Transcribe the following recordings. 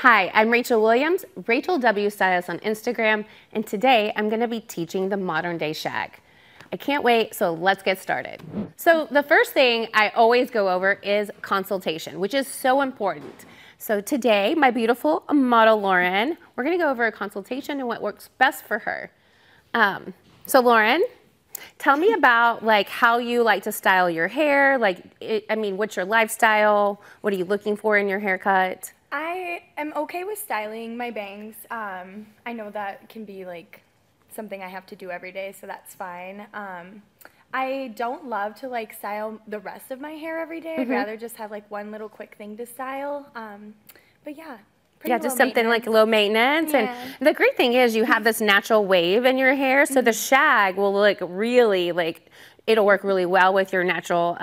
Hi, I'm Rachel Williams, Rachel W. Stylist on Instagram, and today I'm going to be teaching the modern day shag. I can't wait, so let's get started. So the first thing I always go over is consultation, which is so important. So today, my beautiful model Lauren, we're going to go over a consultation and what works best for her. So Lauren, tell me about how you like to style your hair. What's your lifestyle? What are you looking for in your haircut? I am okay with styling my bangs. I know that can be something I have to do every day, so that's fine. I don't love to style the rest of my hair every day. I'd rather just have one little quick thing to style. But yeah. Yeah, just something low maintenance. Yeah. And the great thing is you have this natural wave in your hair, so the shag will it'll work really well with your natural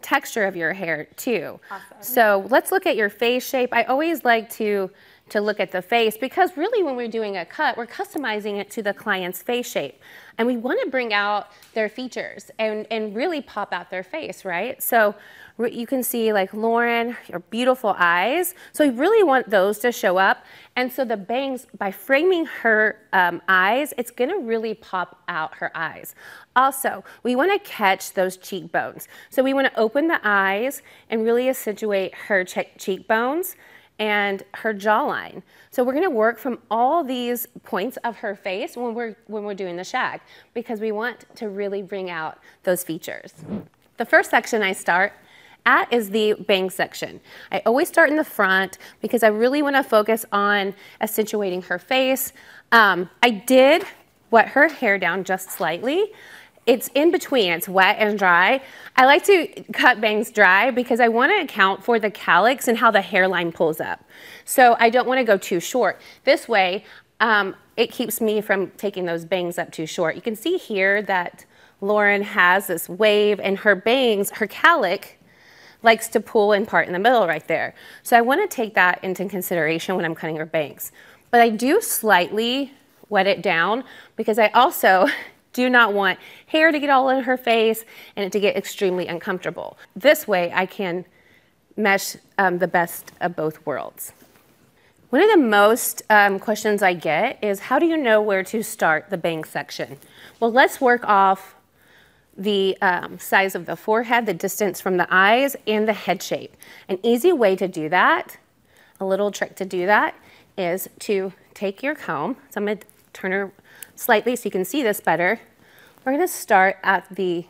texture of your hair too. Awesome. So let's look at your face shape. I always like to look at the face because really when we're doing a cut, we're customizing it to the client's face shape. And we want to bring out their features and really pop out their face, right? So you can see Lauren, your beautiful eyes. So we really want those to show up. And so the bangs, by framing her eyes, it's going to really pop out her eyes. Also, we want to catch those cheekbones. So we want to open the eyes and really accentuate her cheekbones and her jawline. So we're going to work from all these points of her face when we're doing the shag because we want to really bring out those features. The first section I start at is the bang section. I always start in the front because I really want to focus on accentuating her face. I did wet her hair down just slightly. It's in between, it's wet and dry. I like to cut bangs dry because I want to account for the calyx and how the hairline pulls up. So I don't want to go too short. This way, it keeps me from taking those bangs up too short. You can see here that Lauren has this wave and her bangs, her calyx, likes to pull in part in the middle right there. So I want to take that into consideration when I'm cutting her bangs. But I do slightly wet it down because I also do not want hair to get all in her face and it to get extremely uncomfortable. This way I can mesh the best of both worlds. One of the most questions I get is how do you know where to start the bang section? Well, let's work off the size of the forehead, the distance from the eyes, and the head shape. An easy way to do that, a little trick to do that, is to take your comb. So I'm going to turn her slightly so you can see this better. We're going to start at the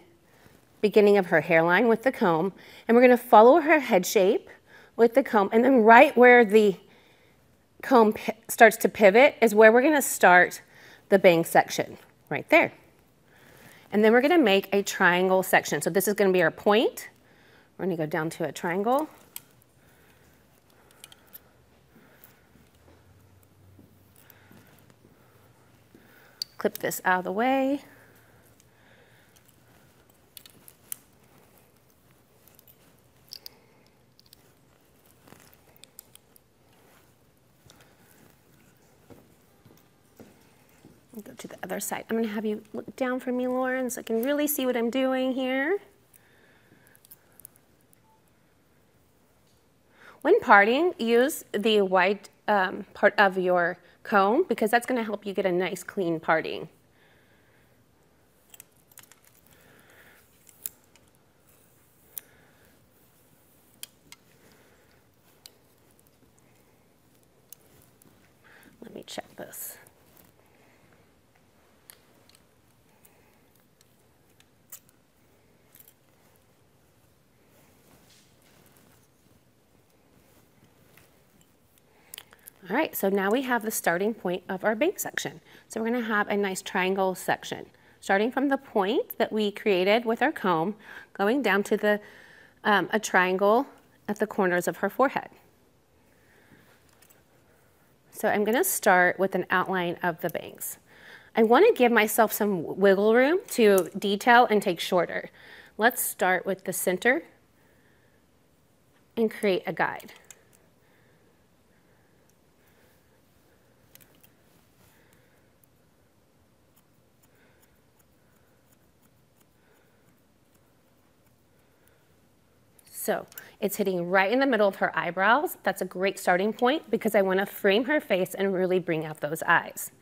beginning of her hairline with the comb, and we're going to follow her head shape with the comb, and then right where the comb starts to pivot is where we're going to start the bang section, right there. And then we're going to make a triangle section. So this is going to be our point. We're going to go down to a triangle. Clip this out of the way. Go to the other side. I'm going to have you look down for me, Lauren, so I can really see what I'm doing here. When parting, use the wide part of your comb because that's going to help you get a nice clean parting. Let me check this. All right, so now we have the starting point of our bang section. So we're going to have a nice triangle section, starting from the point that we created with our comb, going down to a triangle at the corners of her forehead. So I'm going to start with an outline of the bangs. I want to give myself some wiggle room to detail and take shorter. Let's start with the center and create a guide. So it's hitting right in the middle of her eyebrows. That's a great starting point because I want to frame her face and really bring out those eyes.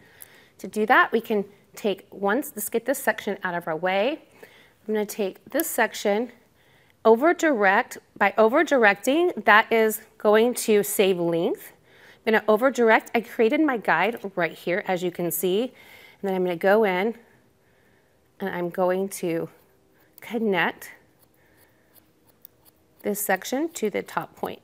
To do that, we can take let's get this section out of our way. I'm going to take this section, over-direct. By over-directing, that is going to save length. I'm going to over-direct. I created my guide right here, as you can see. And then I'm going to go in, and I'm going to connect this section to the top point.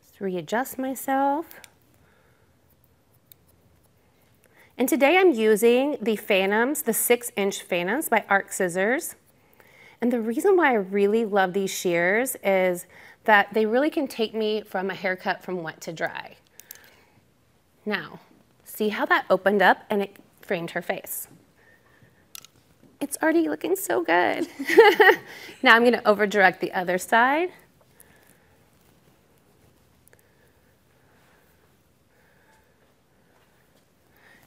Just readjust myself. And today I'm using the Phantoms, the 6-inch Phantoms by Arc Scissors. And the reason why I really love these shears is that they really can take me from a haircut from wet to dry. Now, see how that opened up and it framed her face? It's already looking so good. Now I'm going to over direct the other side.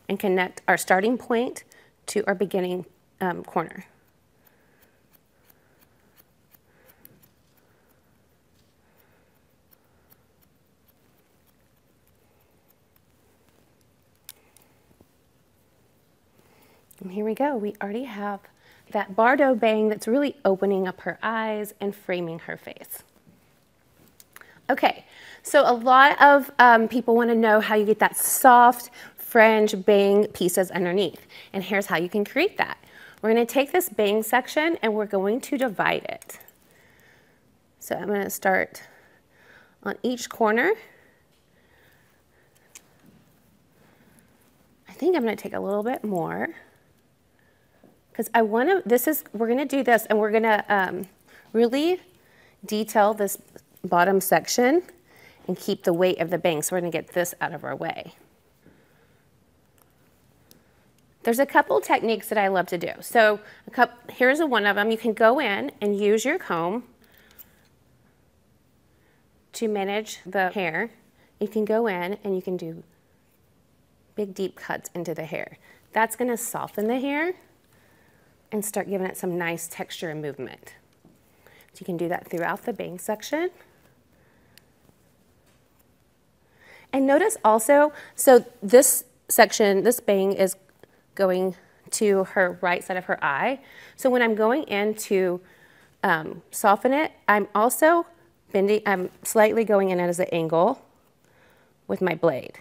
And connect our starting point to our beginning corner. And here we go. We already have that Bardot bang that's really opening up her eyes and framing her face. Okay, so a lot of people want to know how you get that soft fringe bang pieces underneath. And here's how you can create that. We're going to take this bang section and we're going to divide it. So I'm going to start on each corner. I think I'm going to take a little bit more because I want to, we're going to do this and we're going to really detail this bottom section and keep the weight of the bang. So we're going to get this out of our way. There's a couple techniques that I love to do. So here's one of them. You can go in and use your comb to manage the hair. You can go in and you can do big deep cuts into the hair. That's going to soften the hair and start giving it some nice texture and movement. So you can do that throughout the bang section. And notice also, so this section, this bang is going to her right side of her eye. So when I'm going in to soften it, I'm also bending, I'm slightly going in as an angle with my blade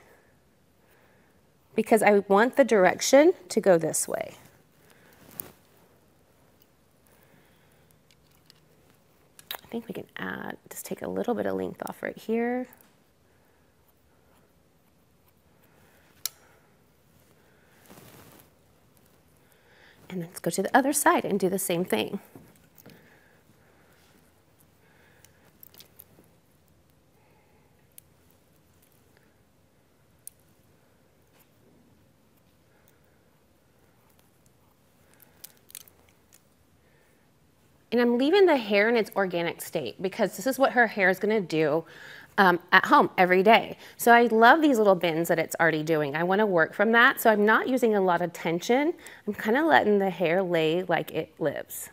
because I want the direction to go this way. I think we can just take a little bit of length off right here. And then let's go to the other side and do the same thing. And I'm leaving the hair in its organic state because this is what her hair is going to do at home every day. So I love these little bends that it's already doing. I want to work from that. So I'm not using a lot of tension. I'm kind of letting the hair lay like it lives.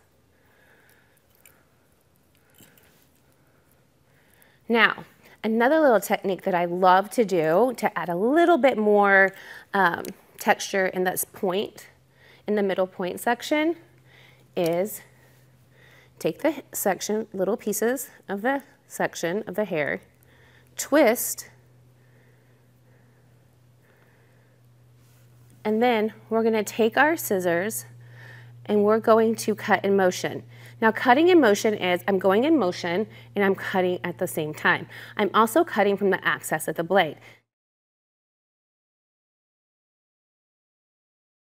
Now, another little technique that I love to do to add a little bit more texture in this point, in the middle point section, is take the section, little pieces of the section of the hair, twist, and then we're going to take our scissors and we're going to cut in motion. Now cutting in motion is I'm going in motion and I'm cutting at the same time. I'm also cutting from the access of the blade.